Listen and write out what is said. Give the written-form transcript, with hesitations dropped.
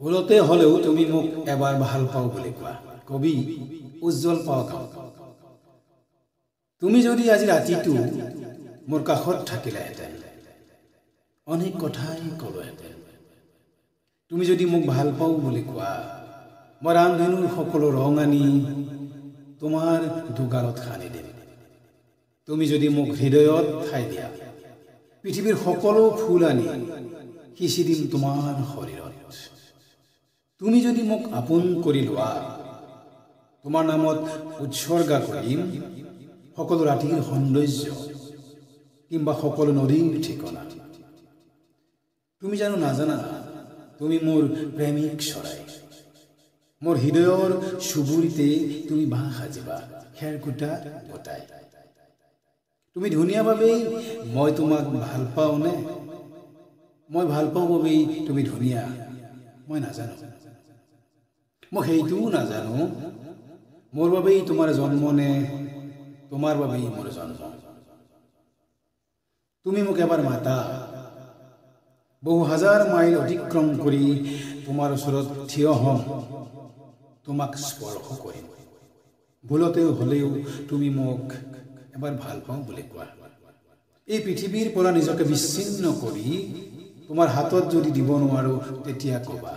ভুলতে হলেও তুমি মোক এবাৰ ভাল পাও বুলি কোৱা। কবি উজ্জ্বল পাৱক। তুমি যদি আজি ৰাতিটো মোৰ কাষত থাকিলেহেঁতেন, অনেক কথাই ক'লোহেঁতেন। তুমি যদি মোক ভাল পাও বুলি কোৱা, মই ৰামধেনুৰ সকলো ৰং আনি তোমাৰ দুগালত সানি দিম। তুমি যদি মোক হৃদয়ত ঠাই দিয়া, পৃথিৱীৰ সকলো ফুল আনি সিঁচি দিম তোমাৰ শৰীৰত। তুমি যদি মোক আপোন কৰি লোৱা, তোমাৰ নামত উৎসৰ্গা কৰিম সকলো ৰাতিৰ সৌন্দৰ্য কিংবা সকলো নদীৰ ঠিকনা। তুমি জানো নাজানা, তুমি মোৰ প্ৰেমিক চৰাই। মোৰ হৃদয়ৰ চুবুৰিতে তুমি বাঁহ সাজিবা খেৰকুটা গোটাই। তুমি ধুনীয়া বাবেই মই তোমাক ভাল পাওঁ নে মই ভাল পাওঁ বাবেই তুমি ধুনীয়া, মই নাজানো। মই সেইটোও নাজানো মোৰ বাবেই তোমাৰ জন্ম নে তোমাৰ বাবেই মোৰ জন্ম। তুমি মোক এবাৰ মাতা, বহু হাজাৰ মাইল অতিক্ৰম কৰি তোমাৰ ওচৰত থিয় হ'ম, তোমাক স্পৰ্শ কৰিম। ভুলতেও হলেও তুমি মোক এবাৰ ভাল পাওঁ বুলি কোৱা। এই পৃথিৱীৰ পৰা নিজকে বিচ্ছিন্ন কৰি তোমাৰ হাতত যদি দিব নোৱাৰো, তেতিয়া ক'বা